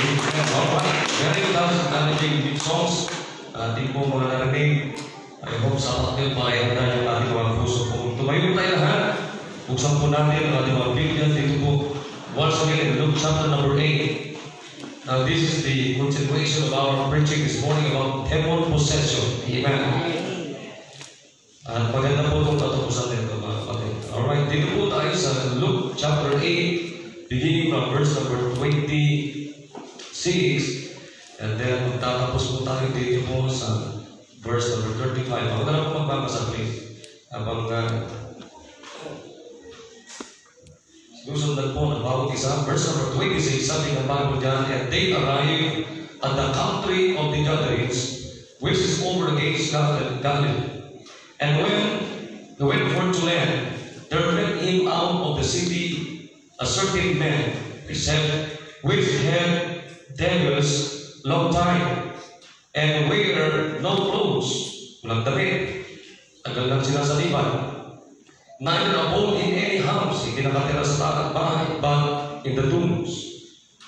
Alright, very challenging songs. Ating po mga narinig. I hope sa atin palayanda yung ating mga puso po. Tumayo tayo lahat. Buksan po natin ang ating mga Biblia. Dito po, once again in Luke chapter number 8. Now this is the continuation of our preaching this morning about demon possession. Amen. At maganda po itong tatapusan nito mga kapatid. Alright, dito po tayo sa Luke chapter 8, beginning from verse number 26. And then magtatapos po tayo dito po sa verse number 35. Ako na lang po magbabasa, please. Habang sinusundan po ng bawat isa. Verse number 26, sabi ng Bible dyan, and they arrived at the country of the Gadarenes, which is over against Galilee. And when they went forth to land, there met him out of the city a certain man, he said, which had devils long time, and wear no clothes, walang damit, tagal lang sila sa liban, neither abode in any house, hindi nakatira sa takat bahay, but in the tombs,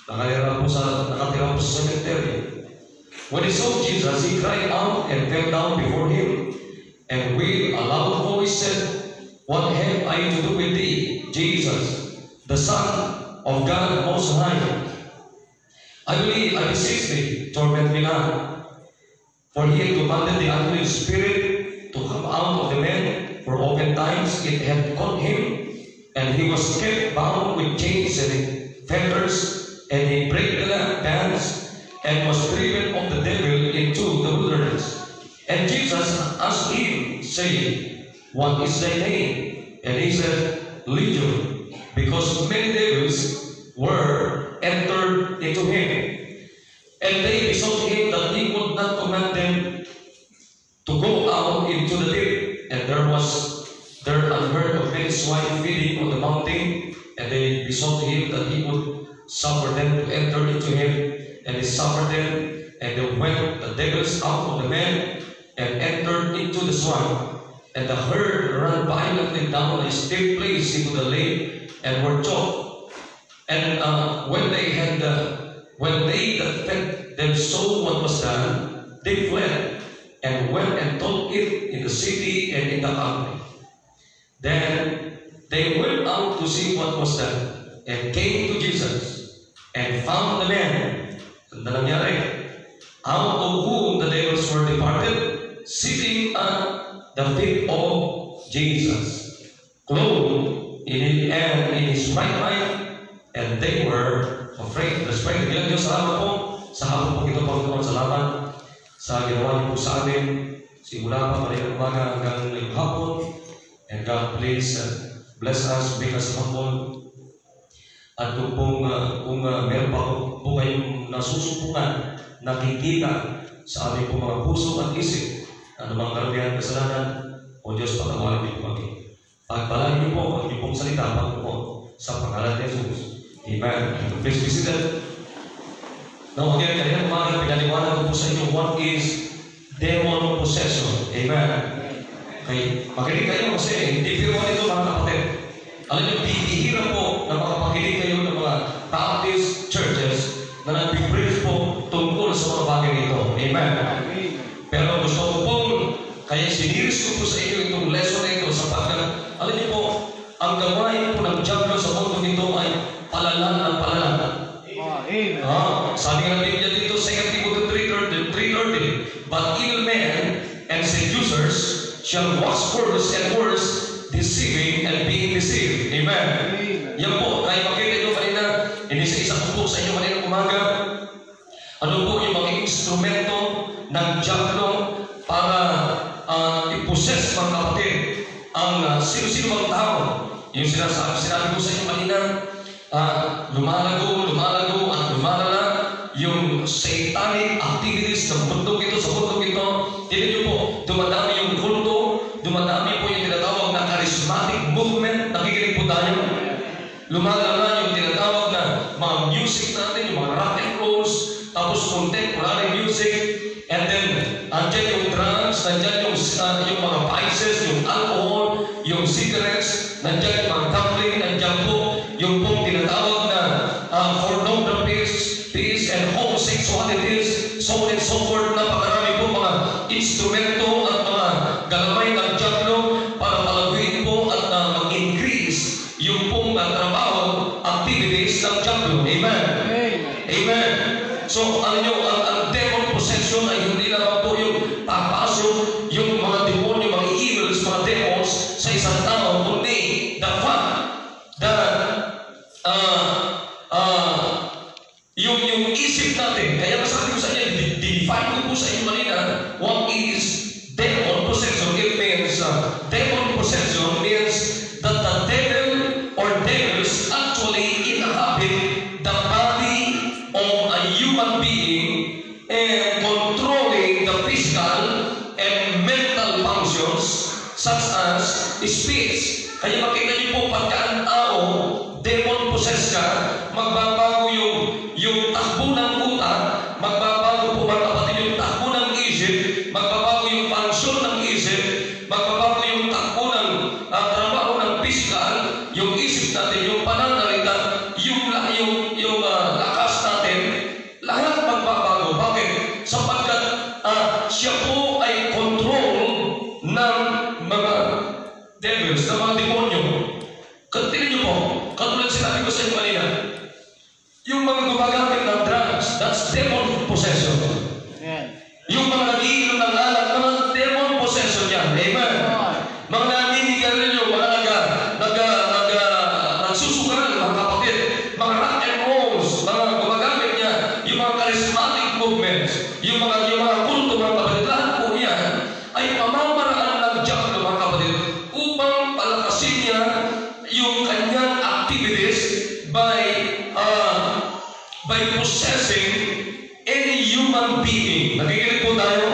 nakatira po sa cemetery. When he saw Jesus, he cried out and fell down before him, and with a loud voice said, what have I to do with thee, Jesus, the Son of God Most High? I beseech thee, torment me not. For he had commanded the unclean spirit to come out of the man, for oftentimes it had caught him, and he was kept bound with chains and fetters, and he brake the bands, and was driven of the devil into the wilderness. And Jesus asked him, saying, what is thy name? And he said, Legion, because many devils were entered into him. And they besought him that he would not command them to go out into the deep. And there unheard of many swine feeding on the mountain. And they besought him that he would suffer them to enter into him. And he suffered them. And they went the devils out of the man and entered into the swine. And the herd ran violently down a steep place into the lake and were choked. And when they that fed them saw what was done, they fled and went and told it in the city and in the country. Then they went out to see what was done, and came to Jesus, and found the man, out of whom the devils were departed, sitting at the feet of Jesus, clothed in his right mind. And they were afraid. Respect. Bilang Diyos, salamat po sa hapon po ito, Panginoon. Salamat sa ginawa niyo po sa amin. Simula pa ng umaga hanggang ngayong hapon. And God, please bless us, make us humble. At kung meron pa po kayong nasusubukan, nakikita sa aming po mga puso at isip, anumang karamihan kasalanan, o Diyos, patawarin niyo po kami. Pagpalain niyo po ang inyong salita, Panginoon, sa pangalan ni Jesus. Amen. Please be seated. Now again, kanina umaga, pinaliwanag ko po sa inyo what is demon possession. Amen. Okay. Makinig kayo kasi hindi firman ito mga kapatid. Alam niyo, bihira po na makapakinig kayo ng mga Baptist churches na nag-preach po tungkol sa mga bagay nito. Amen. Pero gusto ko po, kaya siniris ko po sa inyo itong lesson na ito sapagkat, alam niyo po, ang gawain po ng diablo sa mundo nito ay palalan ng palalan. Sabi ng Biblia dito sa 2 Timothy 3:30, but evil men and seducers shall wax worse and worse, deceiving and being deceived. Amen. Yan po, kaya makita nyo kanina, inisa-isa ko po sa inyo kanina umaga, ano po yung mga instrumento ng diablo para i-possess mga kapatid ang sino-sino mga tao. Yung sinabi ko sa inyo kanina, lumalago at lumalala yung satanic activities sa bundok ito, Tignan nyo po, dumadami yung kulto, dumadami po yung tinatawag na charismatic movement, nakikinig po tayo. Lumalala yung tinatawag na mga music natin, yung mga rock and rolls, tapos contemporary music, and then andyan yung drugs, nandyan yung mga vices, yung alcohol, yung cigarettes, nandyan yung mga gambling, nandyan po yung pong tinatawag na pornography, activities and homosexualities, so on and so forth. Napakarami po mga instrumento at mga galamay ng diablo para palaguin po at mag-increase yung pong trabaho, activities ng diablo. Amen? Amen. So, ano nyo, ang demon possession ay hindi naman po yung papasok yung mga demonyo, mga evils, mga demons sa isang tao, kundi the fact that yung isip natin, kaya masabi ko sa inyo, define ko po sa inyo malina, what is demon possession? It means, demon possession means that the devil or devils actually inhabit the body of a human being and controlling the physical and mental functions such as speech. Kaya makita niyo po pagka ang tao demon possessed ka, magbabago yung takbo ng utak, magbabago po mga kapatid yung takbo ng isip, magbabago yung function ng isip, magbabago yung takbo ng trabaho ng physical, yung isip natin, yung pananalita, yung lakas natin, lahat magbabago. Bakit? Sapagkat siya po ay control ng mga devils, ng mga demonyo. Kantilin niyo po, katulad sinabi ko sa inyo kanina, yung mga gumagamit ng drugs, that's demon possession. Yung mga nag-iinom ng alak, mga demon possession yan. Amen. Mga naninigarilyo, mga nagsusukal, mga kapatid, mga rock and rolls, mga gumagamit niya, yung mga charismatic movements, yung mga kulto, mga kapatid, lahat po yan ay pamamaraan ng diablo, mga kapatid, upang palakasin niya yung kanyang activities by possessing any human being. Nakikinig po tayo?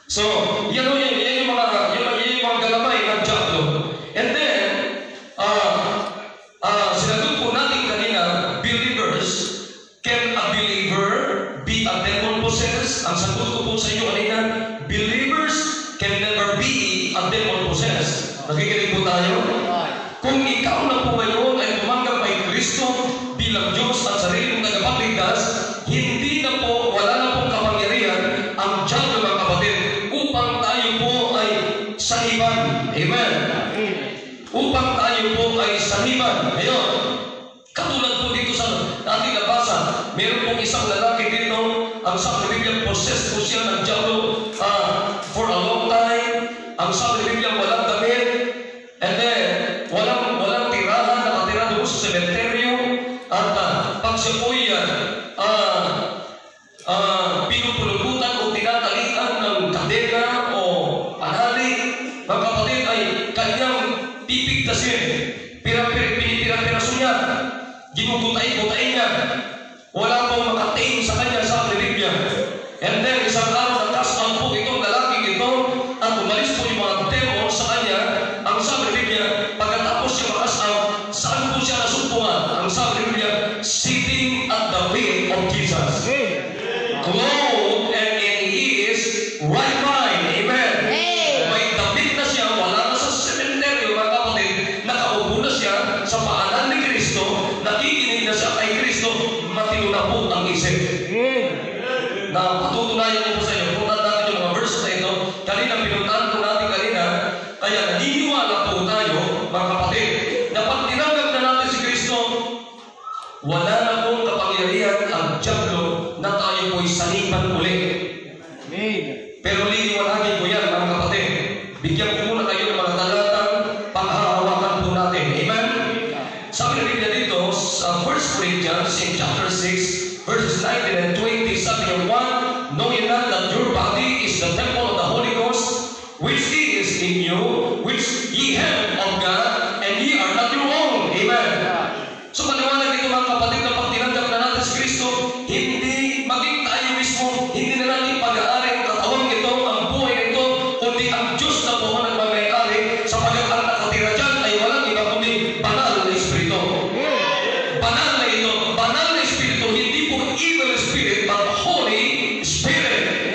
So, yan yung mga galamay ng diablo. And then, sinagot po natin kanina, believers, can a believer be a demon possessed? Ang sagot ko po sa inyo kanina, believers can never be a demon possessed. Nakikinig po tayo? Kung ikaw na po ngayon ay tumanggap kay Kristo bilang Diyos at sarili mong tagapagligtas, hindi na po, wala na pong kapangyarihan ang diablo, mga kapatid, upang tayo po ay sahiban. Amen. Upang tayo po ay sahiban. Ngayon, katulad po dito sa ating nabasa, meron pong isang lalaki dito, ang sabi ni Biblia, possessed po siya ng diablo for a long time. Ang sabi ni Biblia, walang damit, and then walang tirahan, nakatira doon sa sementeryo, at pag siya po'y pinupulubutan o tinatalikan ng kadena o panali, mga kapatid, ay kanyang pipigtasin, pinipira-piraso niya, ginugutay-gutay niya, wala pong makatain sa kanya, sa Biblia. And then isang araw nagkasal po itong lalaking ito at umalis po yung mga demon sa kanya. Ang sabi ni Biblia, pagkatapos siya makasal, saan po siya nasumpungan? Ang sabi ni Biblia, sitting at the feet of Jesus, clothed and in his right mind. Amen. May damit na siya, wala na sa sementeryo, mga kapatid, nakaupo na siya sa paanan ni Kristo, nakikinig na siya kay Kristo, matino na po ang isip. Na patutunayan niyo po sa inyo, punta natin yung mga verse na ito, kanina pinuntahan po natin kanina, kaya naniniwala po tayo, mga kapatid, na pag tinanggap na natin si Kristo, wala na pong kapangyarihan ang diablo na tayo po'y salipan ulit. Pero liliwanagin ko yan, mga kapatid. Bigyan ko muna kayo ng mga talatang panghahawakan po natin. Amen? Sabi na Biblia dito, sa 1 Corinthians in chapter 6, verses 19 and 20, sabi niya, 1, know ye not that your body is the temple of the Holy Ghost, which is in you, which ye have of God, and ye are not your own. Amen. So maliwanag dito, mga kapatid, na pag tinanggap na natin si Kristo, hindi maging tayo mismo, hindi na natin pag-aari ang katawang ito, ang buhay nito, kundi ang Diyos na po ang nagmamayari, sapagkat ang nakatira dyan ay walang iba kundi banal na Espiritu. Banal na ito, banal na Espiritu, hindi po evil spirit, but Holy Spirit.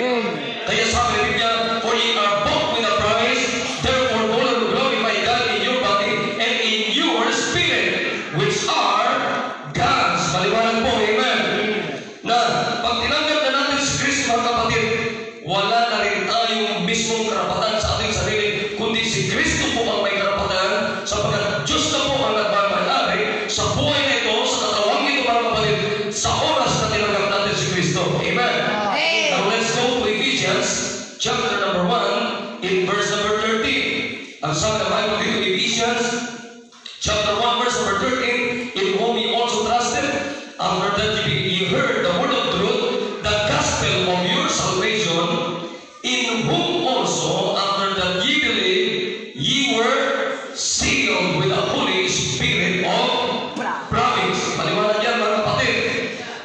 Kaya sabi ni Biblia, for ye are bought with a price, therefore glorify God in your body and in your spirit, which are God's. Maliwanag po, amen. chapter number 1, in verse number 13. Ang sabi ng Bible dito, Ephesians chapter 1, verse number 13, in whom ye also trusted, after that ye heard the word of truth, the gospel of your salvation, in whom also, after that ye believe, ye were sealed with the Holy Spirit of promise. Maliwanag yan, mga kapatid.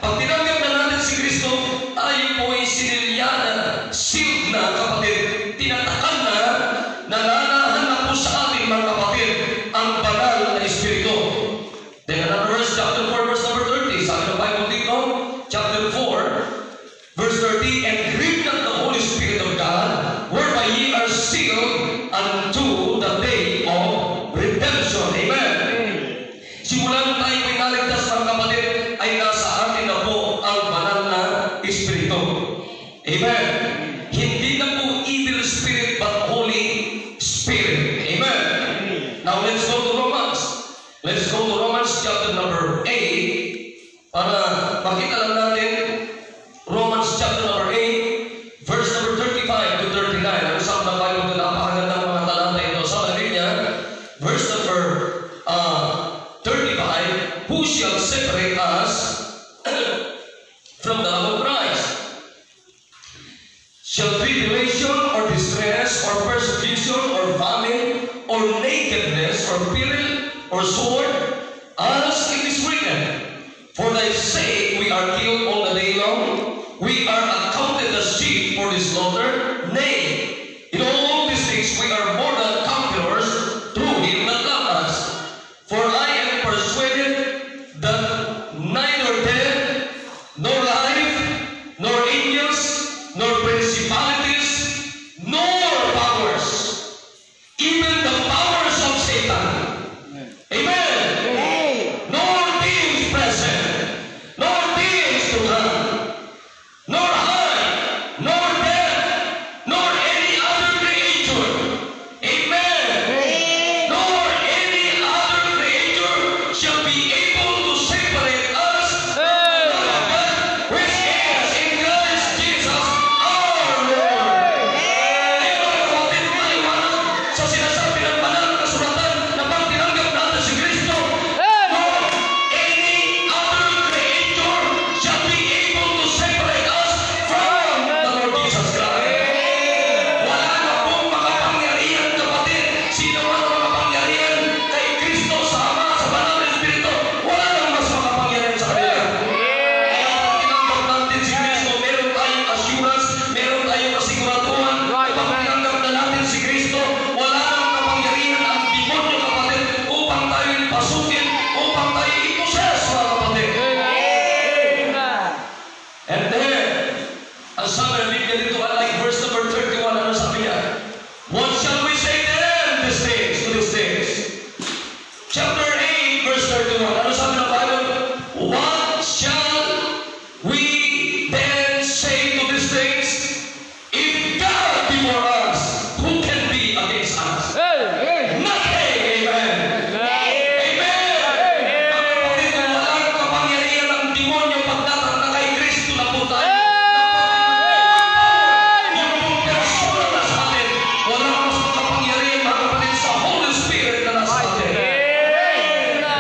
Pag tinanggap na natin si Kristo, tayo po ay sinilyana, sealed na, kapatid. Tinatakan na, nananahan na po sa ating mga kapatid ang banal na Espiritu. Then another verse, chapter 4, verse number 30. Sabi ng Bible dito, chapter 4, verse 30, and grieve not the Holy Spirit of God, whereby ye are sealed unto the day of redemption. Amen. Simula nung tayo pinaligtas, mga kapatid, ay nasa atin na po ang banal na Espiritu. Amen. Hindi na po evil spirit, but Holy Spirit. Amen. Now let's go to Romans. Let's go to Romans chapter number 8 para makita lang natin Romans chapter number 8 verse number 35 to 39. Ang sabi ng Bible ko, napakagandang mga talanta ito. Sabi niya, verse number 35, who shall separate us from the love of Christ? Shall tribulation or distress or persecution or famine or nakedness or peril or sword? As it is written, for thy sake we are killed all the day long. We are accounted as sheep for the slaughter. Nay, in all these things we are more than conquerors through him that loved us. For I am persuaded that neither death, nor life, nor angels, nor principalities, nor powers, even the powers of Satan. Amen. Nor things present, nor things to come, nor height, nor depth, nor any other creature. Amen. Nor any other creature shall be able to separate us from the love of God, which is in Christ Jesus our Lord. Kapatid, maliwanag sa sinasabi ng banal na kasulatan na pag tinanggap natin si Kristo, no any other creature shall be able to separate us from the Lord Jesus Christ. Wala na pong makapangyarihan, kapatid. Sino man ang makapangyarihan kay Kristo sa Ama, sa banal na Espiritu, wala nang mas makapangyarihan sa kanila. Kaya pag tinanggap natin si Kristo, meron tayong assurance, meron tayong kasiguraduhan. Pag tinanggap na natin si Kristo, wala nang kapangyarihan ang demonyo, kapatid, upang tayo pasukin, upang tayo i-possess, mga kapatid. And then, ang sabi ng Biblia dito, I like verse number 31, ano sabi niya? What shall we say then these things, to these things? Chapter 8, verse 31, ano sabi ng Bible? What shall we then say to these things? If God be for us, who can be against us? Nothing! Amen! Amen! Kapatid, kung walang kapangyarihan ng demonyo pagdating na kay Kristo na po tayo. Yung pong persona na sa atin, walang mas makapangyarihan, mga kapatid, sa Holy Spirit na nasa atin.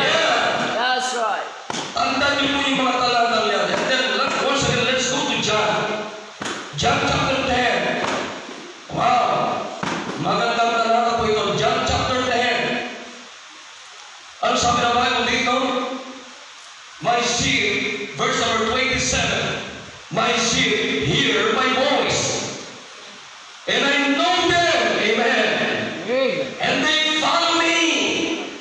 Yeah. That's right. Tandaan niyo po yung mga talatang yan. And then, once again, let's go to John. John chapter 10. Wow! Magandang talata po ito. John chapter 10. Ano sabi ng Bible dito? My sheep, verse number 27. My sheep hear my voice. And I know them. Amen. And they follow me.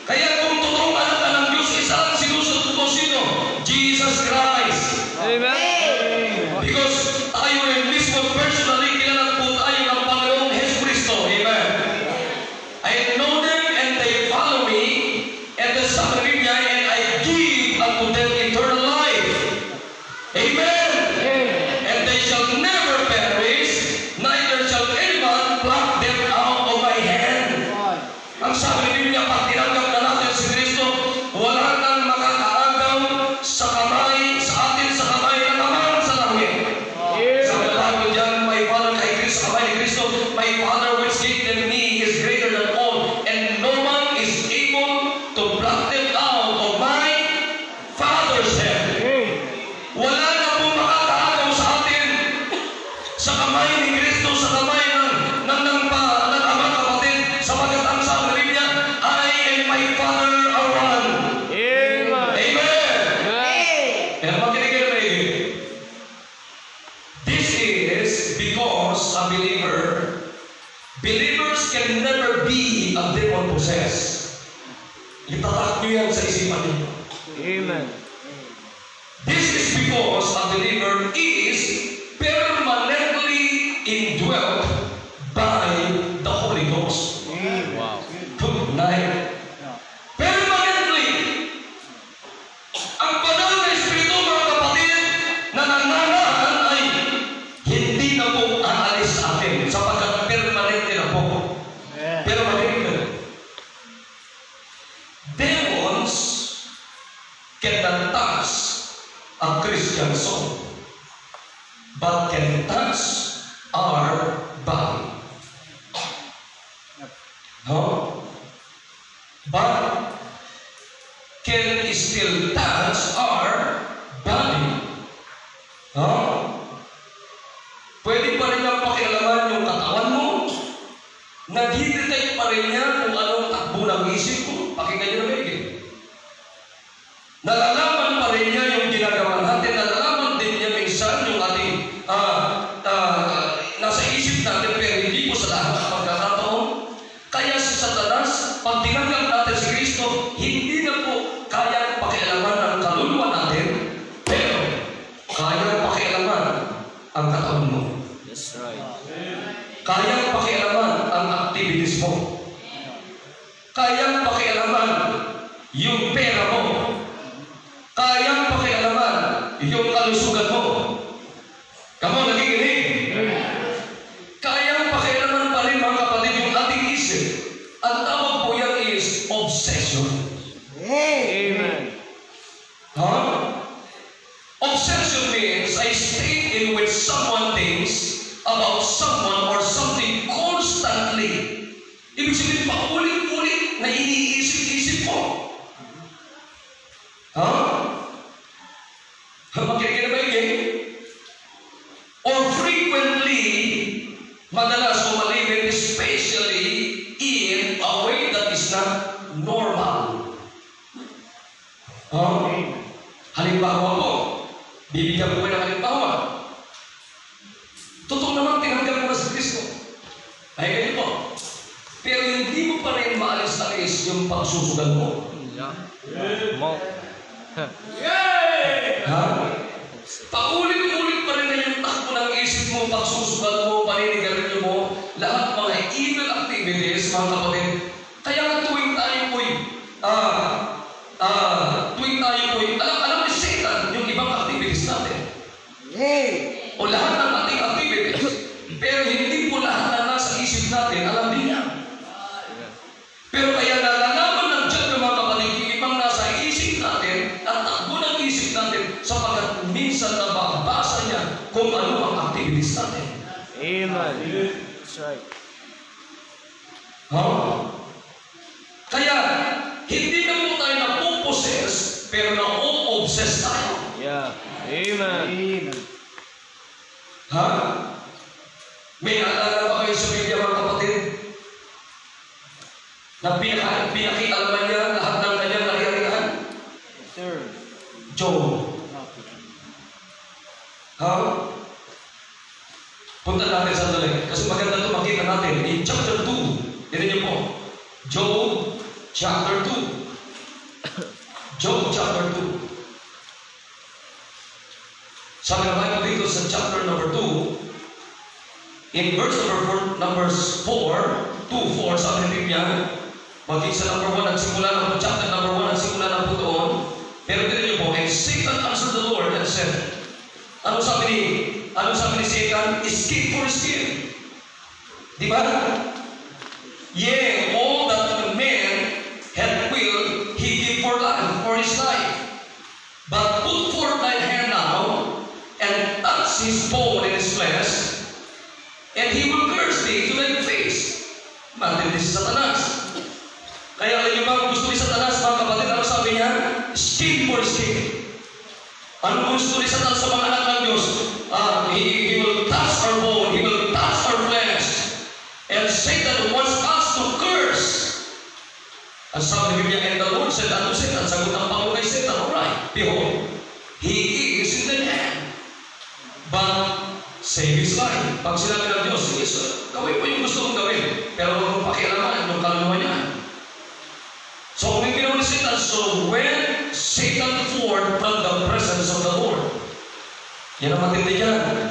Kaya kung totoong anak ka ng Diyos, isa ang sinusunod mo sino? Jesus Christ. Because tayo rin mismo personally, kilala po tayo ng Panginoong Hesus Kristo. Amen. I know them and they follow me, and the suffering niya, and I give unto them eternal life. Amen. And they shall kamay ni Kristo sa kamay ng Ama kapatid, sapagkat ang sabi ng Biblia, I and my Father are one. Amen. Amen. Pero makinig kayo maigi. This is because a believers can never be a demon possessed. Itatak nyo yan sa isipan ninyo. Amen. This is because a believer is permanently indwelt by the Holy Ghost. Wow. Tonight, permanently, ang banal na Espiritu, mga kapatid, na nananahan ay hindi na po aalis sa atin sapagkat permanente na po. Permanente. Demons cannot touch a Christian soul, but can touch our body. No? But can still touch our body. No? Pwede pa rin niyang pakialaman yung katawan mo. Nag-detect pa rin niya kung anong takbo ng isip mo. Pakinggan niyo na maigi. Nalalaman pa rin niya yung ginagawa natin. Nalalaman din niya minsan yung ating nasa isip natin, pero hindi po sa lahat ng pagkakataon. Kaya si Satanas, pag tinanggap natin si Kristo, hindi na po kaya pakialaman ang kaluluwa natin, pero kaya pakialaman ang katawan mo. That's right. Kaya pakialaman ang activities mo. Kaya pakialaman yung pera mo. Kaya pakialaman yung kalusugan mo. Kamo, nakikinig? Kaya pakialaman pa rin, mga kapatid, yung ating isip. Ang tawag po yan is obsession. Amen. Huh? Obsession means I stay in which someone thinks about someone or something constantly. Ibig sabihin, paulit-ulit na iniisip-isip mo. Makikinig na ba yun? Or frequently, madalas o maliban, especially in a way that is not normal. Halimbawa po, bibigyan ko kayo ng halimbawa. Totoo naman, tinanggap mo na si Kristo. Ay, ganyan po. Pero hindi mo pa rin maalis-alis yung pagsusugal mo. Ha? Paulit-ulit pa rin na yung takbo ng isip mo, pagsusugal mo, paninigarilyo mo, lahat mga evil activities, mga kapatid. Kaya nga tuwing tayo po'y, alam ni Satan yung ibang activities natin. O lahat ng ating activities. Pero hindi po lahat na nasa isip natin, alam din niya. Pero kaya nalalaman ng Diyos ng mga kapatid, yung ibang nasa isip natin, at takbo ng isip natin, sapagkat minsan nababasa niya kung ano ang activities natin. Amen. That's right. Kaya, hindi na po tayo napuposes, pero na-obsess tayo. Yeah. Amen. May naalala ba kayo sa Biblia, mga kapatid? Na pinakialaman niya lahat ng kanyang kaharian? Job. Punta natin sandali. Kasi maganda ito makita natin. In chapter 2, yan niyo po. Job chapter 2. Job chapter 2. Sabi na tayo dito sa chapter number 2, in verse number 4, 2:4, sabi ng Biblia, maging sa number 1, nagsimula na po, chapter number 1, nagsimula na po doon. Pero dito niyo po, and Satan answered the Lord and said, ano sabi ni Satan? Escape for escape. Di ba? Yea, all that the man had will, he give for his life. But put forth thy hand now, and touch his bone and his flesh, and he will curse thee to thy face. Matindi si Satanas. Kaya alam niyo ba, gusto ni Satanas, mga kapatid, ano sabi niya? Escape for escape. Ano gusto ni Satanas sa mga anak ng Diyos? He will touch our bone, he will said unto Satan, sagot ng Panginoon kay Satan, alright, behold, he is in the hand, but save his life. Pag sinabi ng Diyos, sige, gawin mo yung gusto mong gawin, pero huwag mong pakialaman yung kaluluwa niya. So, kung ginawa ni Satan, so when Satan fled from the presence of the Lord, yan ang matindi yan.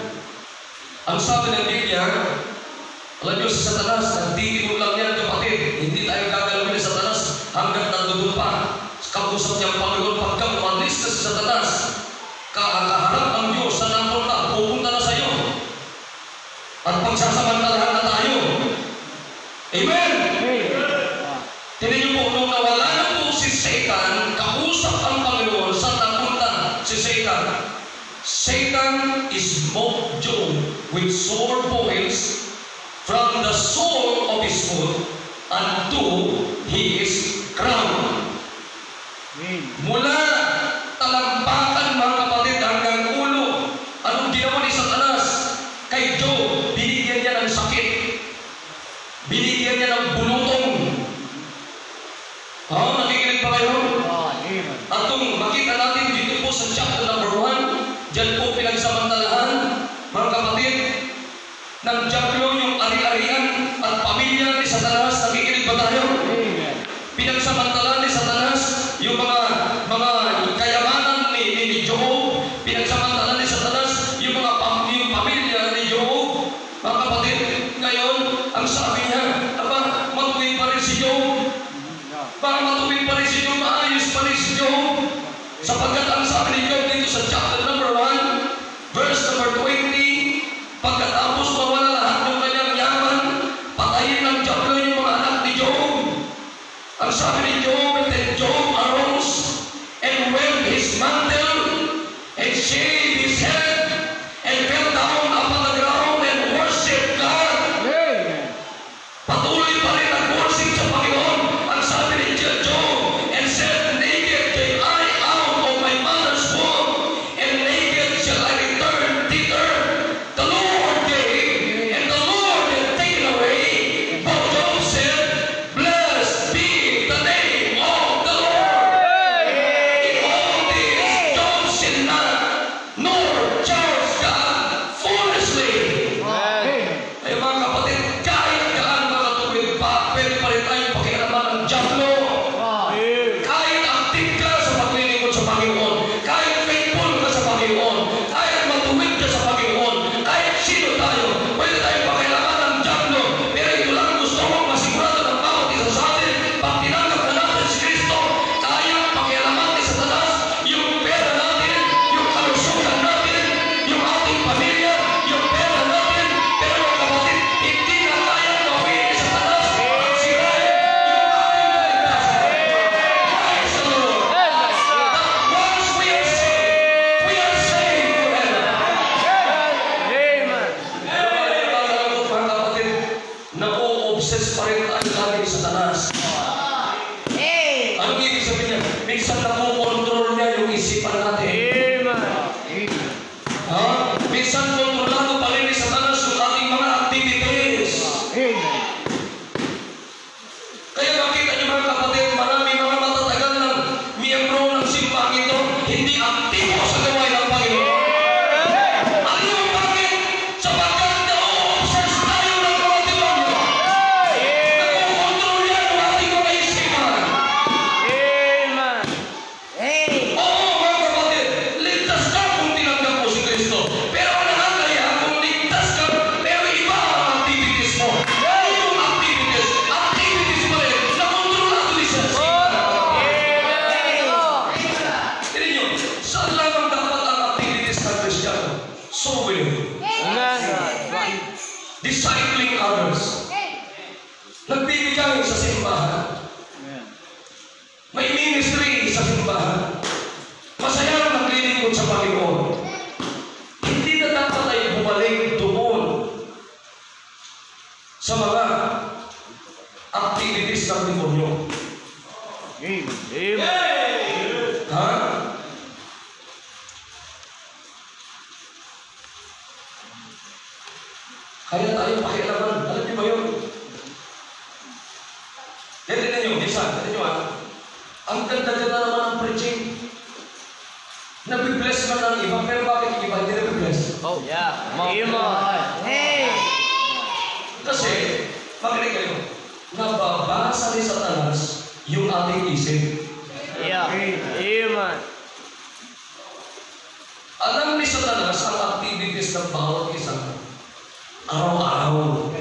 Ang sabi ng Biblia, alam niyo si Satanas, nagtitinong lang yan, kapatid. Hindi tayo gagalawin ni Satanas hanggang nandun pa. Kausap niya ang Panginoon, pagka umalis na si Satanas, kaharap ng Diyos sa napunta, pupunta na sa iyo. At pagsasamantalahan na tayo. Amen! Tinan niyo po, nung nawala na po si Satan, kausap ang Panginoon sa napunta si Satan. Satan is mocked Job with sore boils from the sole of his foot unto his crown. Mula talampakan, mga kapatid, hanggang ulo. Anong ginawa ni Satanas kay Job? Binigyan niya ng sakit. Binigyan niya ng bulutong. Nakikinig pa kayo? At kung makita natin dito po sa chapter number 1, dyan po pinagsamantalahan, mga kapatid, ng Diablo yung ari-arian at pamilya ni Satanas. Nakikinig ba tayo? Pinagsamantalahan ni Satanas yung mga kayamanan ni Job. Pinagsamantalahan ni Satanas yung pamilya ni Job. Mga kapatid, ngayon, ang sabi niya, matuwid pa rin si Job. Matuwid pa rin si Job, maayos pa rin si Job. Sapagkat ang sabi ni Job dito sa chapter number 1, verse number 20, pagkatapos mawala lahat ng kanyang yaman, patayin ng Diablo yung mga anak ni Job. Ang sabi ni Job, and then Job arose and went his mantle and shaved his head and fell down upon the ground and worshiped God. Patuloy pa rin ang worship sa Panginoon. Ang sabi ni Job, and said, naked came I out of my mother's womb, and naked shall I return thither. The Lord gave, and the Lord hath taken away. But Job said, blessed be the name of the Lord. In all this, Job sinned not, nor charged God foolishly. Ay mga kapatid, kahit gaano makatuwid pa, pwede pa rin tayong pakialaman ng Diablo. Kahit active ka sa paglilingkod sa Panginoon, kahit faithful ka sa Panginoon, kahit matuwid ka sa Panginoon, kahit sino tayo, pwede tayong pakialaman ng Diablo. Pero ito lang gusto kong masigurado ng bawat isa sa atin, pag tinanggap na natin si Kristo, kayang pakialaman ni Satanas yung pera natin, yung kalusugan natin, yung ating pamilya, yung pera natin. Pero mga kapatid, hindi na kayang gawin ni Satanas ang sirain yung ating kaligtasan. Praise the Lord. Once we are saved forever. Nakakalungkot mga kapatid, na-o-obsess pa rin tayo lagi ni Satanas. Anong ibig sabihin niya? Minsan nakukontrol niya yung isipan natin. Minsan kontrolado pa rin ni Satanas yung ating mga activities. Kaya makita niyo mga kapatid, marami mga matatagal ng miyembro ng simbahan ito, hindi aktibo sa gawain ng Panginoon. Alam niyo bakit? Sapagkat na-o-obsess tayo ng mga demonyo. Nakukontrol yan ang ating mga isipan. Oo mga kapatid, ligtas ka kung tinanggap mo si Kristo. Pero nakakaya kung ligtas ka, pero iba ang activities mo. Ano yung activities? Activities pa rin na kontrolado ni Satan. Tignan niyo, saan lamang dapat ang activities ng Kristiyano? So winning. Discipling others. Nagbibigay sa simbahan. May ministry sa simbahan. Masayang naglilingkod sa Panginoon. Hindi na dapat ay bumalik doon sa mga activities ng demonyo. Ha? Kaya tayo pakialaman. Alam niyo ba yun? Tignan niyo, minsan, tignan niyo Ang ganda-ganda naman ang preaching. Nabibless ka ng iba, pero bakit yung iba hindi nabibless? Oh, yeah. Amen. Hey! Kasi, makinig kayo, nababasa ni Satanas yung ating isip. Yeah. Amen. Alam ni Satanas ang activities ng bawat isa. Araw-araw.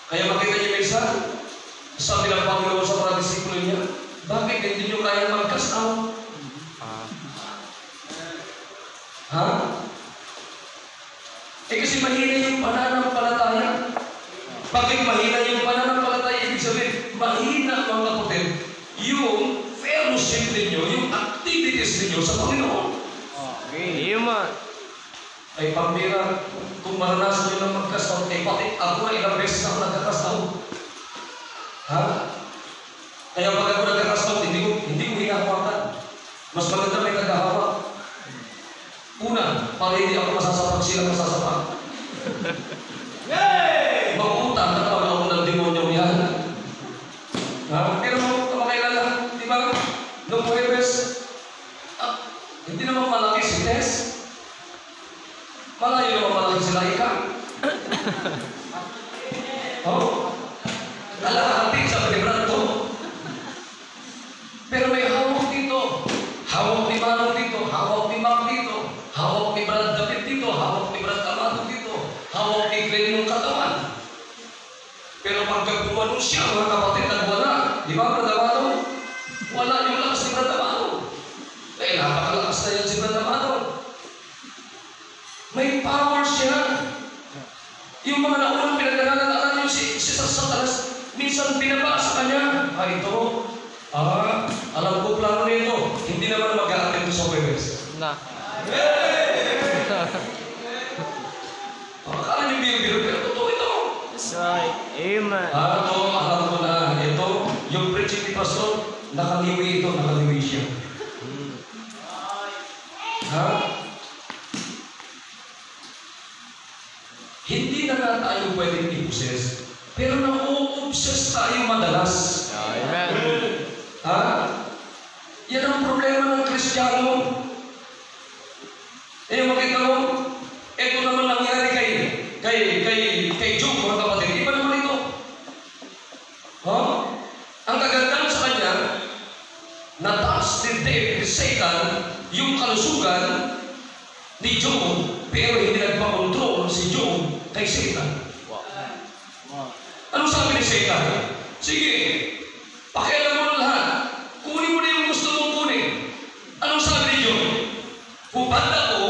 Kaya makita niyo minsan, sabi ng Panginoon sa mga disipulo niya, bakit hindi niyo kaya mag-cast out? Ha? Kasi mahina yung pananampalataya. Bakit mahina yung pananampalataya? Ibig sabihin, mahina mga kapatid, yung fellowship ninyo, yung activities ninyo sa Panginoon. Amen. Ay pambira, kung maranasan nyo ng mag-cast out, ay pati ako na ilang beses ako nagka-cast out. Ha? Kaya pag ako nagka-cast out, hindi ko hinahawakan. Mas maganda may nagahawak. Una, para hindi ako masasapak, sila masasapak. Yay! Mautang, natawag ako ng demonyo yan. Ha? Pero kamakailan, di ba? Noong Huwebes, hindi naman malaki si Tess. Malayo naman malaki si Laika. Oh? Alahati, sabi ni Brando. Pero may hawak dito. Hawak ni Manong dito. Hawak ni Mac dito. Hawak ni Brad David dito. Hawak ni Brad Amado dito. Hawak ni Glenn yung katawan. Pero pagka gumanon siya, mga kapatid, nagwala. Di ba, Brad Amado? Wala yung lakas ni Brad Amado. Dahil napakalakas na yan si Brad Amado. May power siya. Yung mga naunang pinag-aralan, alam nyo si Satanas, minsan binaba sa kanya. Ito. Alam ko plano nito. Hindi naman mag-a-attend sa Huwebes. Na. Akala niyo biro-biro, pero totoo ito. That's right. Amen. Ito, alam ko na. Ito, yung preaching ni Pastor, nakaliwi ito, nakaliwi siya. Ha? Hindi na nga tayo pwedeng i-possess, pero na-o-obsess tayo madalas. Amen. Ha? Yan ang problema ng Kristiyano. Makita mo, ito naman nangyari kay Job, mga kapatid. Iba naman ito. Ang kagandang sa kanya, nataas ni Satan yung kalusugan ni Job, pero hindi nagpakontrol si Job kay Satan. Ano sabi ni Satan? Sige, pakialam mo na lahat. Kunin mo na yung gusto mong kunin. Anong sabi ni Job? Hubad ako,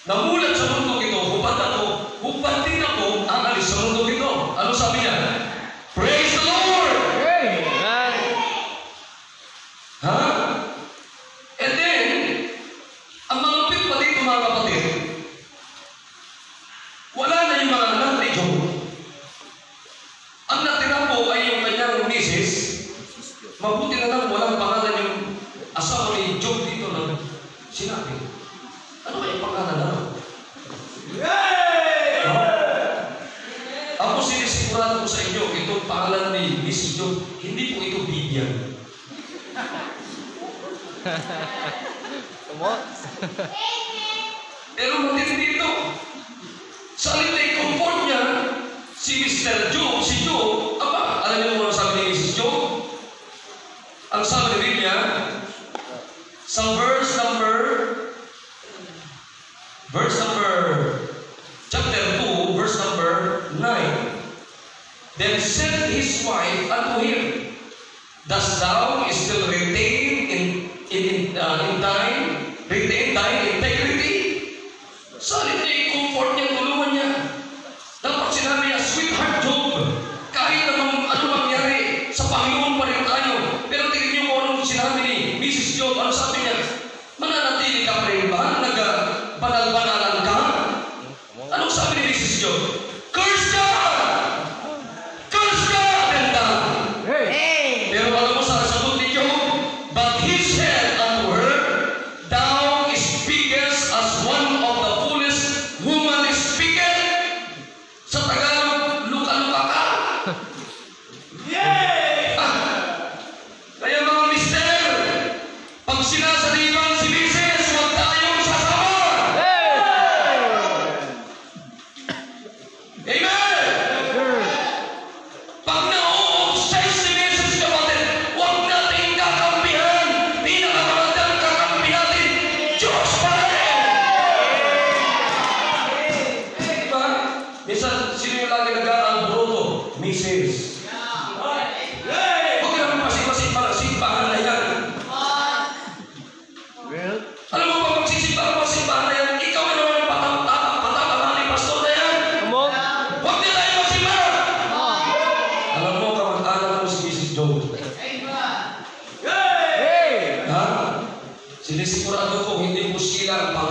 namulat sa mundo ito, hubad din ako, aalis sa mundo ito. Ano sabi niya? Praise the Lord! Amen. Ha? And then, ang malupit pa dito mga kapatid, wala na yung mga anak ni Job. Ang natira po ay yung kanyang misis. Mabuti na lang walang pangalan yung asawa ni Job dito na sinabi. Ano ba yung pangalan na? Ako sinisigurado ko sa inyo, itong pangalan ni Mrs. Job, hindi po ito Bibian. Come on. Pero matindi ito. Sa alin na i-comfort niya, si Mr. Job, si Job, alam niyo kung ano sabi ni Mrs. Job? Ang sabi ni Biblia, sa verse number, chapter 2, verse number 9. Then said his wife unto him, dost thou still retain thine integrity? Sa alin na i-comfort niya, tulungan niya. Dapat sinabi niya, sweetheart Job, kahit naman ano mangyari, sa Panginoon pa rin tayo. Pero tingin niyo kung anong sinabi ni Mrs. Job, ano sabi niya? Mananatili ka pa rin ba? Nag-banal-banalan ka? Anong sabi ni Mrs. Job? Curse God! Curse God and die! Hey! Pero alam mo sa sagot ni Job, but he said unto her, thou speakest as one of the foolish woman speaketh. Sa Tagalog, luka-luka ka. Yay!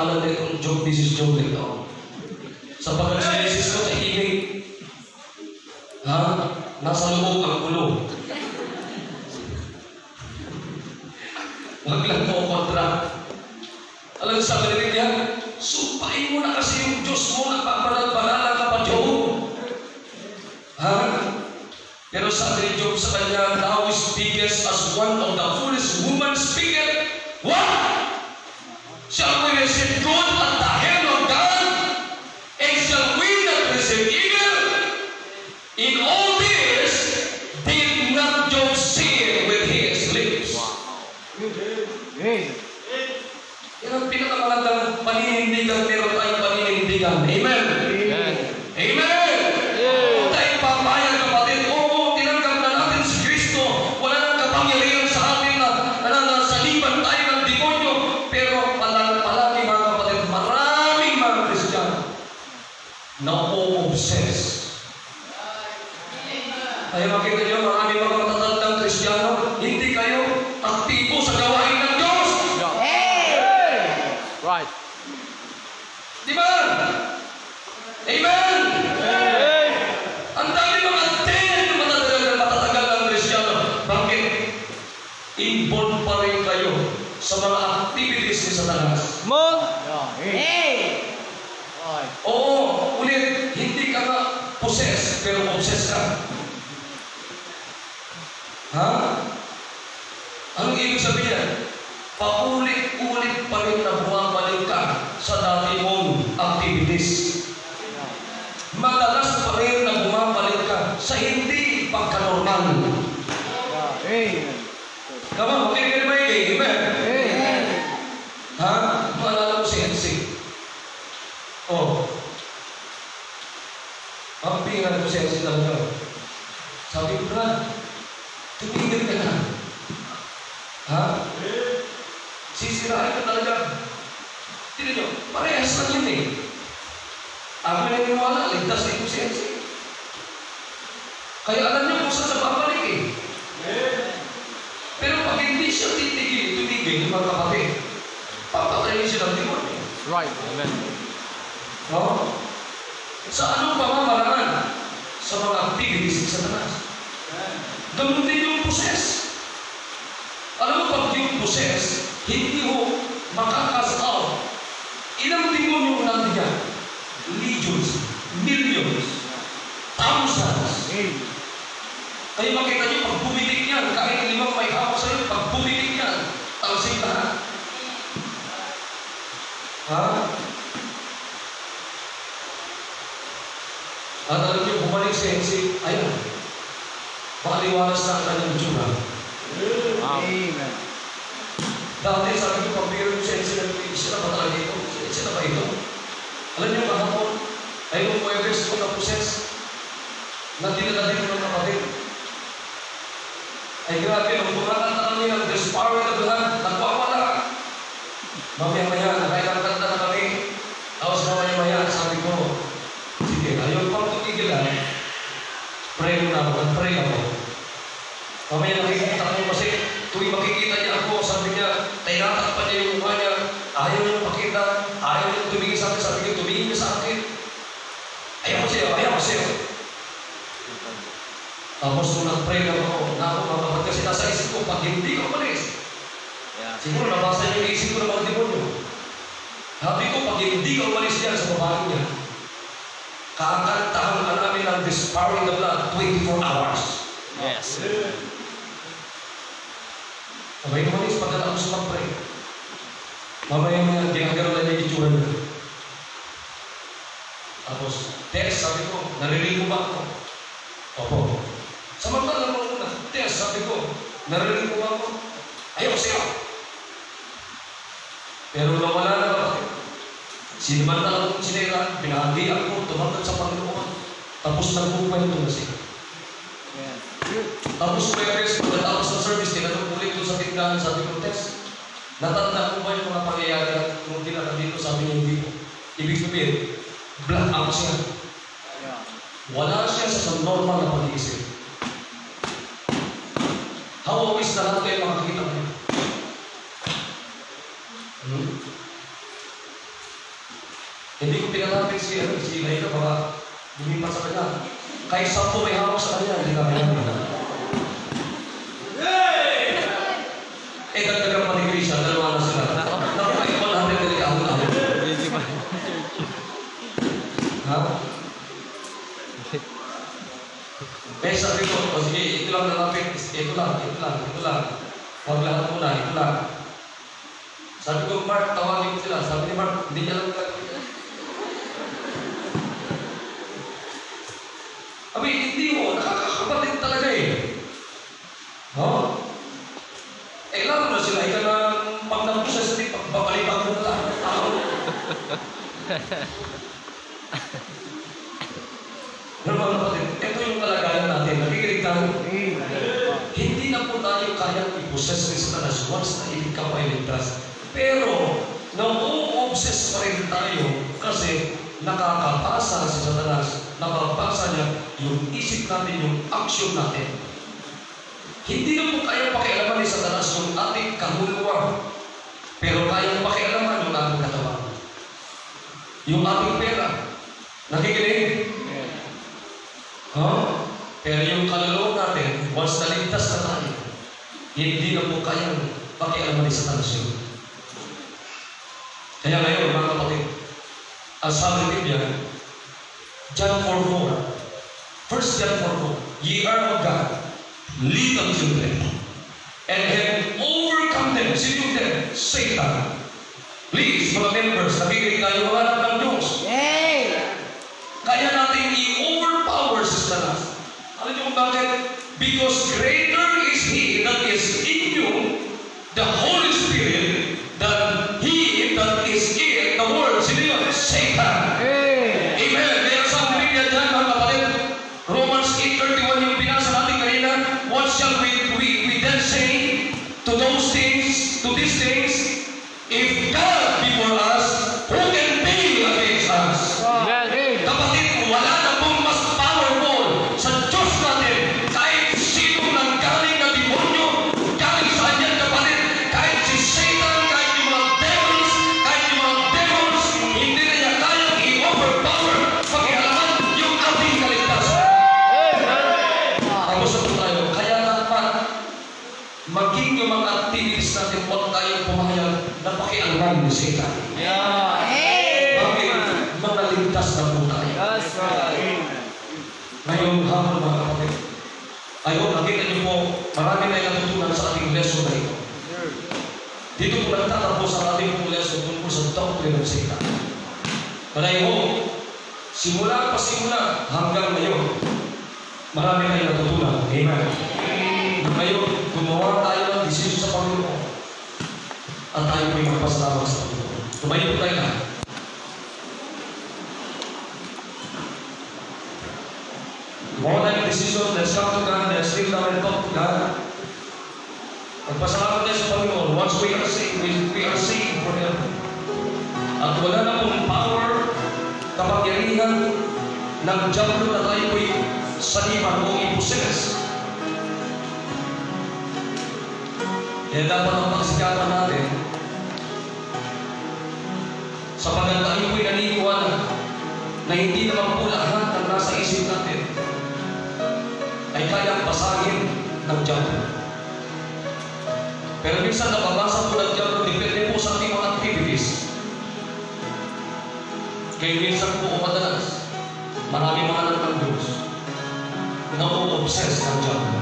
pangalan na itong Job, this is Job nito. Sapagkat si Jesus ko sa himig, nasa loob ang ulo. Huwag lang po kontra. Alam sa sabi niya, sumpain mo na kasi yung Diyos mo, nagpapanal-banala ka pa, Job. Pero sabi ni Job sa kanya, thou speakest as one of the foolish woman speaketh. What? Shall we receive good at the hand of God? And shall we not receive evil? In all this, did not Job sin with his lips? Yan ang pinakamagandang paninindigan, meron tayong paninindigan. Amen? Amen. Amen! Tayo papayan, kapatid. Oo, tinanggap na natin si Kristo. Wala nang kapangyarihan sa atin na nasaliban tayo ng demonyo. Pero palagi mga kapatid, maraming mga Kristiyano na o-obsess. Kaya makita nyo, maraming mga matatandang Kristiyano, hindi kayo aktibo sa gawain ng Diyos. Right. Di ba? Amen! Ang dami mga matatagal ng Kristiyano. Bakit? Involved pa rin kayo sa mga activities ni Satanas. Mon. Oo, ulit, hindi ka na possess, pero obsess ka. Anong ibig sabihin? Paulit-ulit pa rin na bumabalik ka sa dati mong activities. Madalas pa rin na bumabalik ka sa hindi pagka-normal. Tama, makinig ka ba yun? Amen? Maalala ko si NC. Ang pingan ko si NC talaga. Sabi ko na, tumigil ka na. Sisirain ka talaga. Tignan nyo, parehas lang yun eh. Ako naniniwala, ligtas din ko si NC. Kaya alam niyo kung saan sa babalik eh. Pero pag hindi siya tumigil, mga kapatid, papatayin siya ng demonyo. Right. Amen. Sa anong pamamaraan? Sa mga activities ni Satanas. Ganun din yung possess. Alam mo, pag yung possess, hindi mo makakas out. Ilang demonyo nandiyan? Legions, millions, thousands. Kaya makita niyo, pag bumitik yan, kahit limang may hawak sa'yo, pag bumitik yan, talsik lahat. At alam niyo, bumalik si NC, ayan, makaliwalas na ang kanyang tsura. Amen. Dati sabi ko, pag-biro ko siya na ba talaga ito? Siya na ba ito? Alam niyo, kahapon, ay nung Webes ko na process, na dinala din ng kapatid. Ay grabe, nung kumakanta kami ng There's Power in the Blood, nagwawala. Mamaya-maya, nakailang-kanta na kami. Tapos mamaya-maya, sabi ko, sige, ayaw pang tumigilan. Pray mo na ako, nag-pray ako. Mamaya nakikita ko kasi, tuwing makikita niya ako, sabi niya, tinatakpan niya yung mukha niya, ayaw niya makita, ayaw niya tumingin sa akin, sabi niya, tumingin niya sa akin. Ayaw ko sa'yo. Tapos nung nag-pray lang ako, kapag kasi nasa isip ko, pag hindi ka umalis, siguro nabasa niya yung isip ko ng mga demonyo. Sabi ko, pag hindi ka umalis yan sa babae niya, kakantahan ka namin ng This Power in the Blood 24 hours. Yes. Sabay umalis pagkatapos mag-pray. Mamaya ginagano na niya yung itsura niya. Tapos, Tess, sabi ko, naririnig mo ba ako? Opo. Samantala mo muna, Tess, sabi ko, naririnig mo ba ako? Ayaw siya. Pero nawala na ba? Sinimantala ko sinira, pinahandian ko, tumanggap sa Panginoon. Tapos nagpukwento na siya. Tapos Webes, pagkatapos ng service, tinanong ulit ko sa tindahan, sabi ko, Tess, natanda ko ba yung mga pangyayari at nung tinanong dito, sabi niya hindi ko. Ibig sabihin, black out siya. Wala siya sa normal na pag-iisip. How always na lahat kayo makakita mo? Hindi ko pinalapit si Laika baka lumipat sa kanya. Kahit 10 may hawak sa kanya, hindi kami namin. Eh, dagdagan pa ni Grisha, dalawa na sila. Naku, ay 100 delikado na. Ha? Eh, sabi ko, o sige, ito lang nalapit. Ito lang. Huwag lahat muna, ito lang. Sabi ko, Mark, tawagin ko sila. Sabi ni Mark, hindi niya lang gagawin. Abi, hindi mo, nakakakabatid talaga eh. Huh? Eh, lalo na sila, ika na pag nagpusa sa di, pagbabalikan mo na lang. Pero mga kapatid, ito yung kalagayan natin. Nakikinig tayo. Hindi na po tayo kayang i-possess ni Satanas once na ibig ka pa iligtas. Pero, na-o-obsess pa rin tayo kasi nakakapasa si Satanas, nakakapasa niya yung isip natin, yung action natin. Hindi na po kaya pakialaman ni Satanas yung ating kahuluan. Pero kaya pakialaman yung ating katawan. Yung ating pera. Nakikinig? Huh? Pero yung kaluluwa natin, once naligtas na tayo, hindi na po kayang pakialaman ni Satanas yun. Kaya ngayon, mga kapatid, ang sabi ng Biblia, John 4:4, 1 John 4:4, ye are of God, little children, and have overcome them. Sino them? Satan. Please, mga members, nakikinig tayo mga anak ng Diyos. Kaya natin i-overpower si Satanas. Alam niyo kung bakit? Because greater is He that is in you, the Holy Spirit, than he that is in the world. Sino yun? Satan. Amen. Kaya sa Biblia dyan, mga kapatid, Romans 8:31 yung binasa natin kanina, what shall we then say to those things, to these things, if God be for us, who can be against us? Kapatid, wala na pong mas powerful sa Diyos natin kahit sino nang galing na demonyo, galing sa kanya, kapatid, kahit si Satan, kahit yung mga devils, hindi na niya kayang i-overpower pakialaman yung ating kaligtasan. Ako sa tayo, kaya dapat maging yung mga activities natin, huwag tayong pumayag na pakialaman ni Satan. Bakit? Mga ligtas na po tayo. Ngayong hapon, mga kapatid, ayun, nakita niyo po, marami na natutunan sa ating lesson na ito. Dito po nagtatapos ang ating pong lesson tungkol sa doctrine of Satan. But I hope, simula hanggang ngayon, marami na natutunan. Amen. Ngayon, gumawa tayo ng desisyon sa Panginoon at tayo po'y magpasalamat sa Panginoon. Tumayo po tayo na. Gumawa tayo ng desisyon, let's come to God, let's live down and talk to God. Magpasalamat tayo sa Panginoon. Once we are saved, we are saved forever. At wala na pong power, kapangyarihan ng diablo na tayo po'y saliman o i-possess. Kaya dapat ang pagsikapan natin sapagkat tayo po'y naniniwala na hindi naman po lahat ng nasa isip natin ay kayang pasagin ng diablo. Pero minsan nababasa po ng diablo, depende po sa ating mga activities. Kaya minsan po madalas, maraming mga anak ng Diyos na o-obsess ng diablo.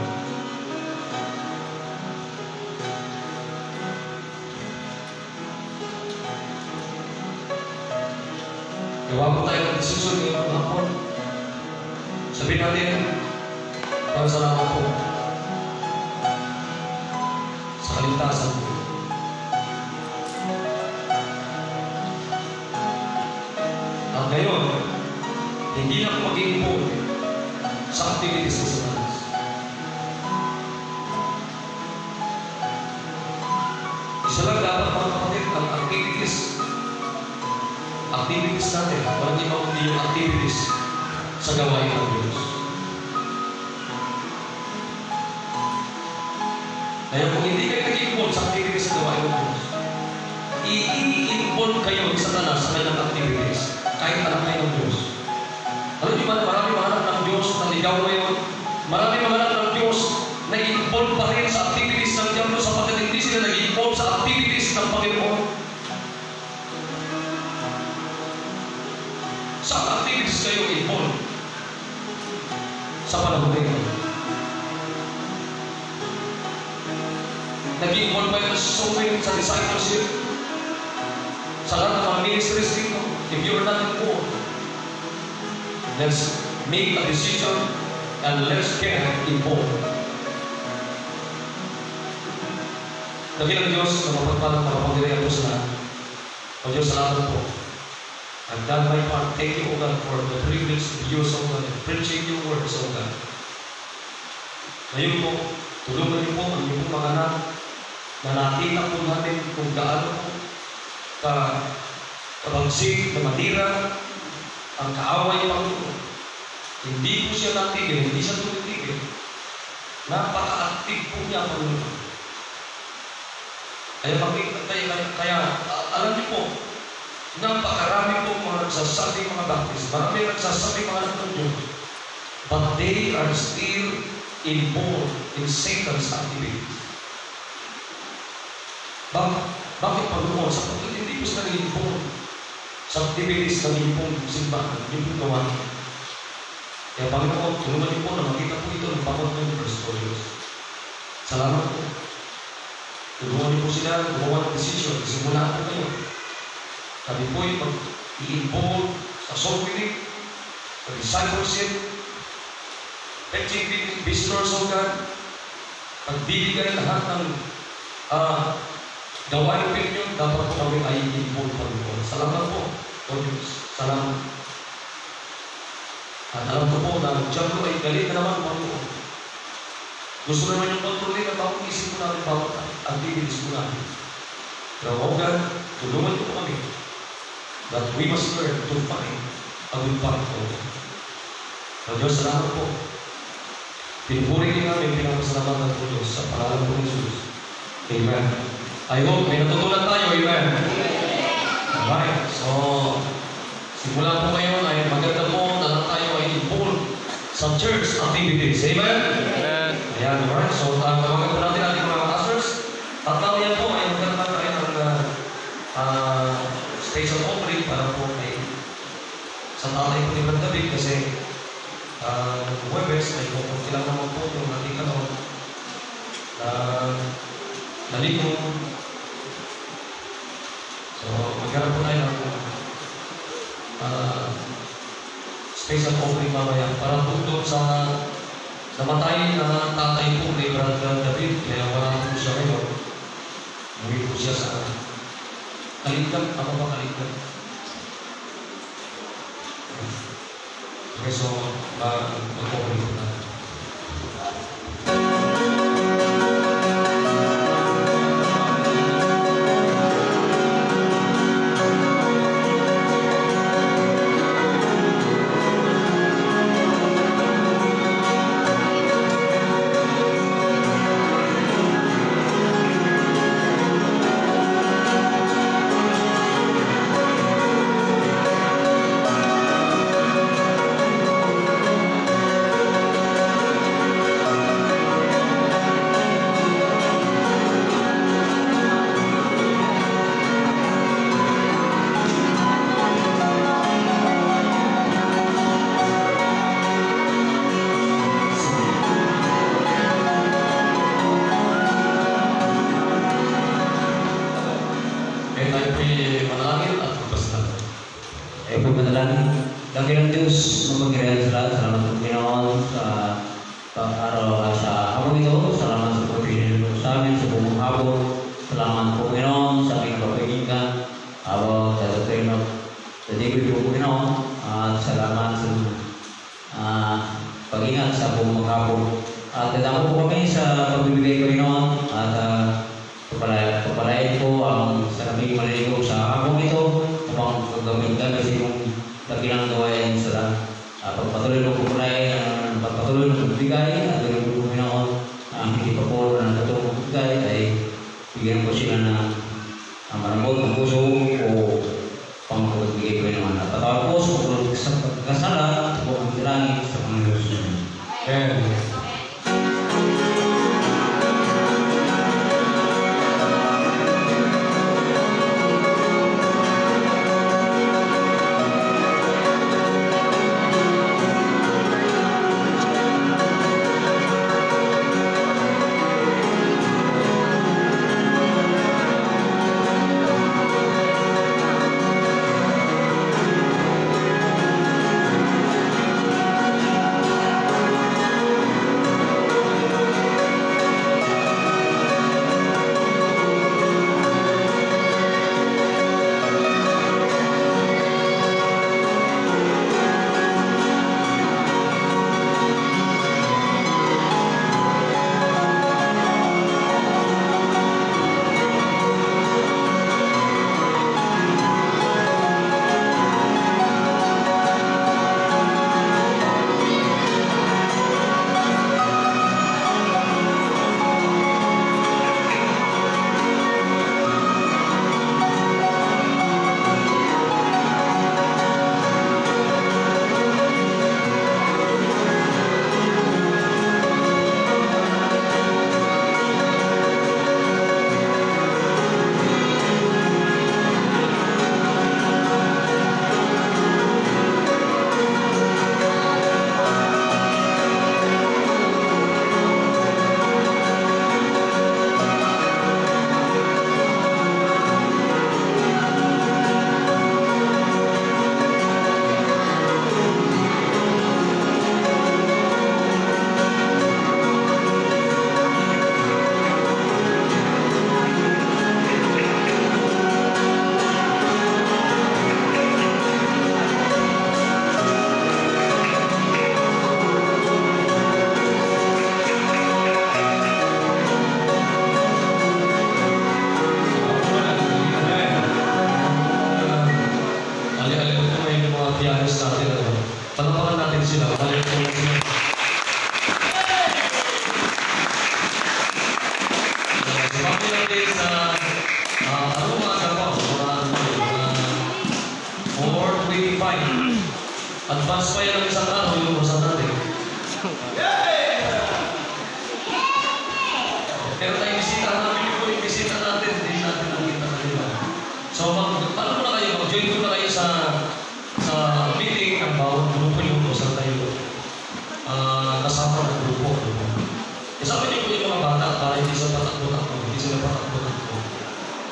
Gawa po tayo ng desisyon ngayong hapon. Sabihin natin, salamat po sa kaligtasan po. At ngayon, hindi na ako mag-involve sa activities ng Satanas. Isa lang dapat, mga kapatid, ang activities natin, walang iba kundi yung activities sa gawain ng Diyos. Kaya kung hindi kayo nag-involve sa activities sa gawain ng Diyos, i-involve kayo ni Satanas sa kanyang activities. niyo ba na marami mga anak ng Diyos na ligaw ngayon? Marami mga anak ng Diyos na i-involve pa rin sa activities ng Diablo sapagkat hindi sila nag-involve sa activities ng Panginoon. Sa activities kayo involved sa panahon ngayon? Nag-involve kayo sa sowing, sa discipleship, sa lahat ng mga ministries dito? If you're not involved, let's make a decision and let's get involved. Dakilang Diyos na mapagpalang makapagilayan po sa lahat. O Diyos, salamat po. I've done my part. Thank you, O God, for the privilege to use, O God, and preaching your words, O God. Ngayon po, tulungan niyo po ang inyong mga anak na nakita po natin kung gaano po kabagsik na matira ang kaaway Panginoon. Hindi po siya natigil, hindi siya tumitigil. Napaka-active po niya, Panginoon. Kaya alam niyo po, napakarami po mga nagsasabi mga baptist, marami nagsasabi mga anak ng Diyos, but they are still involved in Satan's activities. Bakit Panginoon? Sapagkat hindi po sila nag-involved sa activities ng inyong simbahan, inyong gawain. Kaya Panginoon, tulungan niyo po na makita po ito ng Panginoon ng Diyos. Salamat po. Tulungan niyo po sila gumawa ng decision. Simula po kayo. Kami po ay mag-i-involve sa soul winning, sa discipleship, fetching visitors of God, pagbibigay lahat ng gawain ninyo, dapat po kami ay involved Panginoon. Salamat po, Lord Diyos. Salamat. At alam ko po na ang Diablo ay galit na naman Panginoon. Gusto naman yung kontrolin ang bawat isip mo namin, bawat activities mo namin. Pero O God, tulungan niyo po kami that we must learn to find a good part of God. O Diyos, salamat po. Pinupuri niyo namin, pinapasalamatan po Diyos sa pangalan po ni Jesus. Amen. I hope may natutunan tayo. Amen. Alright. So, simula po ngayon ay maganda po na tayo ay involved sa church activities. Amen? Amen. Ayan, alright. So, tawagan po natin ating mga pastors. Tatlo yan po ay maganda tayo ng special offering para po kay sa tatay po ni Brad David kasi Webes ay kukunti lang naman po yung ating naligong. So, magkaroon po tayo ng special offering mamaya para tungkol sa namatay na tatay po ni Brad David. Kaya wala po siya ngayon. Umuwi po siya sa Kaligdag. Ako ba Kaligdag? Okay, so mag-offering po tayo. Dakilang Diyos, mapagkiraan sa lahat. Salamat sa Panginoon sa pag-araw sa hapon ito. Salamat sa pagpili sa amin sa buong hapon. Salamat po Panginoon sa aking kapagiging habang sa doktrina sa David po Panginoon. At salamat sa pag-ingat sa buong hapon. At dadako po kami sa pagbibigay Panginoon at papalayan po ang sa naming maliligaw sa hapon ito upang gagamitan kasi yung dakilang gawain sa pagpatuloy ng pupunay, pagpatuloy ng pagbigay at gawin po Panginoon ang hindi pa po na natutong pagbigay ay bigyan po sila ng marambot ng puso o pang pagbigay po naman. At patawag po sa pagkasala po ang mga pianist natin. Palapakan natin sila. Mahalin po lang sila. Sababi natin sa ano mga agapaw? Mga 425. Advance pa yan ang isang araw yung umasan natin. Pero tayo bisita natin po yung bisita natin. Hindi natin nakita kanila. So, paano na kayo? Mag-join ko na kayo sa meeting ng bawat grupo yung saan tayo kasama ng grupo. Sabi niyo po yung mga bata para hindi sila patakbo-takbo.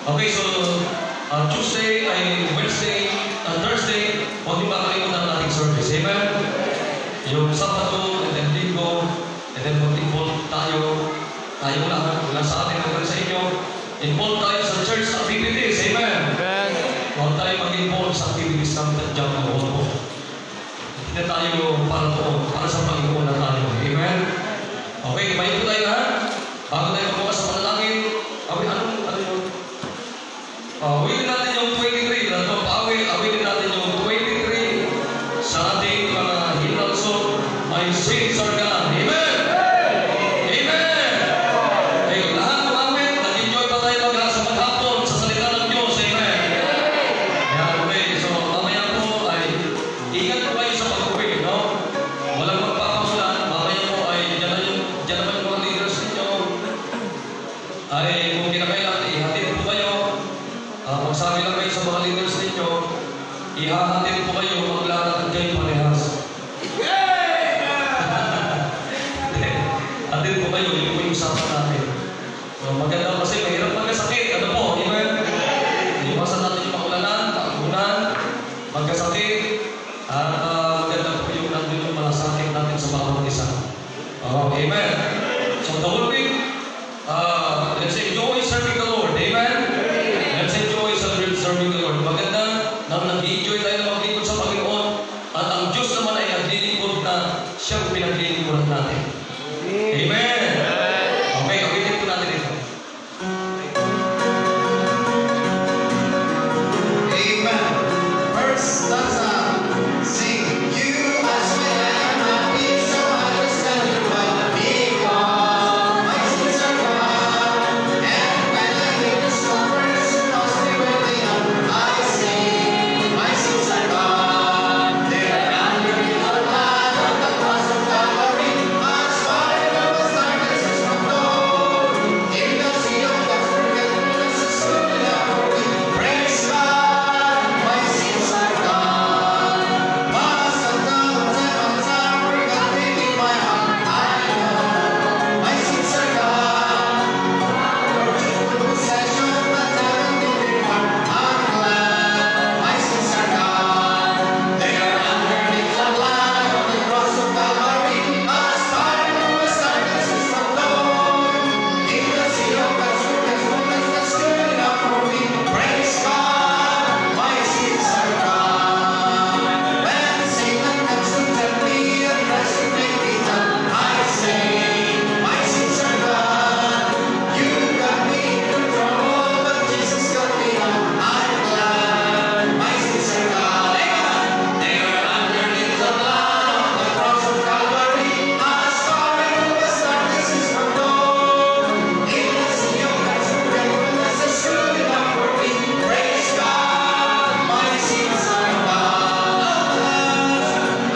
Okay, so Tuesday ay Wednesday, Thursday, huwag niyo makalimutan ang ating service. Amen? Yung Sabado, and then Linggo, and then mag-involve tayo lahat, mula sa atin hanggang sa inyo. Involve tayo sa church activities. Amen? Amen. Huwag tayo mag-involve sa activities ng tadyang ng Oro. Hindi na tayo para doon, para sa Panginoon na tayo. Amen? Okay, kumain po tayo ha? Bago tayo magbukas sa panalangin, ano yun? Awin natin yung 23. Awin natin yung 23 sa ating mga hymnal song. My sins are gone. Amen? Amen! Okay, lahat umawit. Nag-enjoy pa tayo sa maghapon sa salita ng Diyos. Amen? Yan, okay. So, mamaya po ay ingat po kayo sa pag-uwi, no? Walang magpapaulan. Mamaya po ay dyan naman yung mga leaders ninyo. Ay, kung kinakailangan, ihatid po kayo. Magsabi lang kayo sa mga leaders ninyo, ihahatid po kayo, maglalakad kayo parehas. Hatid po kayo, yun po yung usapan natin. So, maganda kasi mahirap magkasakit. Ano po? Amen? Iwasan natin yung makulanan, kakunan, magkasakit, at maganda po yung nandun yung malasakit natin sa bawat isa. Amen? So, the whole week, let's enjoy serving the Lord. Amen? Let's enjoy serving the Lord. Maganda na nag-enjoy tayo ng maglingkod sa Panginoon at ang Diyos naman ay naglilingkod na siyang pinaglilingkuran natin. Amen! Okay, kapitin po natin ito. Amen. First stanza, sing. You ask me and I be so understand you well because my sins are gone. And when I hear the storms, must be where they are. I say, my sins are gone. They're underneath the blood of the cross of Calvary. As far as the darkness is from dawn. In the sea of God's forgetfulness is good enough for me. Praise God, my sins are gone. Past the clouds and the tower, God in my heart. I know my sins are gone. For possession that heaven did impart. I'm glad my sins are gone. They are underneath the blood of the cross of Calvary. As far as darkness is from dawn. In the sea of God's forgetfulness, that's good enough for me. Praise God, my sins are gone. When Satan comes to tempt me and tries to make me down, I say, my sins are gone. You got me into trouble, but Jesus got me out. I'm glad my sins are gone. They are underneath the blood of the cross of Calvary. As far as darkness is from dawn. In the sea of God's forgetfulness, it's good enough for me. Praise God, my sins are gone.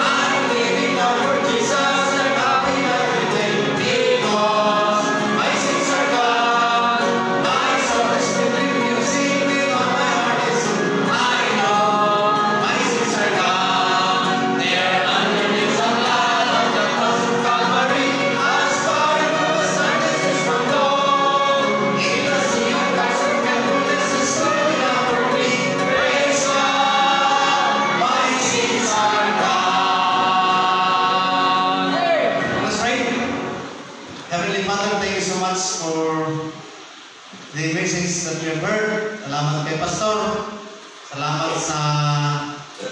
I'm living now for Jesus and happy every day because my sins are gone. My soul is filled with music, with all my heart is full. I know my sins are gone. They are underneath the blood of the cross of Calvary. As far as darkness is from dawn. In the sea of God's forgetfulness is good enough for me. Praise God, my sins are gone. Let's pray. Heavenly Father, thank you so much for the message that we have heard. Salamat kay Pastor. Salamat sa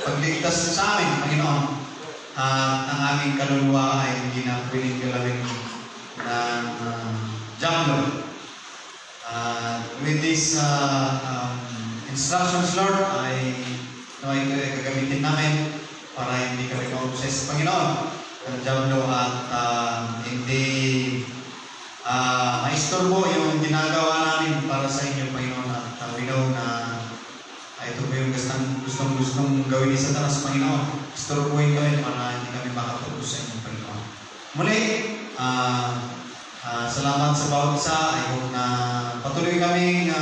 pagligtas niyo sa amin, Panginoon. At ang aming kaluluwa ay hindi na pwedeng galawin ng jumbo. With these instructions, Lord, I naway gagamitin namin para hindi kami ma-obsess sa Panginoon ng Diablo at hindi maistorbo yung ginagawa namin para sa inyo, Panginoon. At we know na ito po yung gustong gawin ni Satanas, Panginoon. Istorbohin kami para hindi kami makatulog sa inyo, Panginoon. Muli, salamat sa bawat isa. I hope na patuloy kaming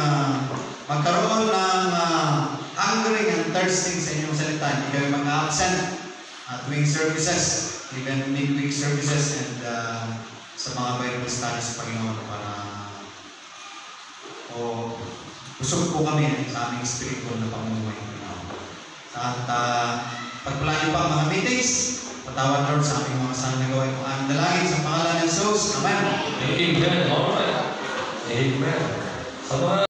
magkaroon ng hungering and thirsting sa inyong salita. Hindi kami mag-absent tuwing services, even midweek services, and sa mga Bible studies, Panginoon, para busog po kami sa aming spiritual na pamumuhay, Panginoon. At pagpala niyo pa ang mga meetings, patawad, Lord, sa aming mga kasalanan na gawain. Kung aming dalangin sa pangalan ng Jesus. Amen. Amen. All right. Amen. Sa mga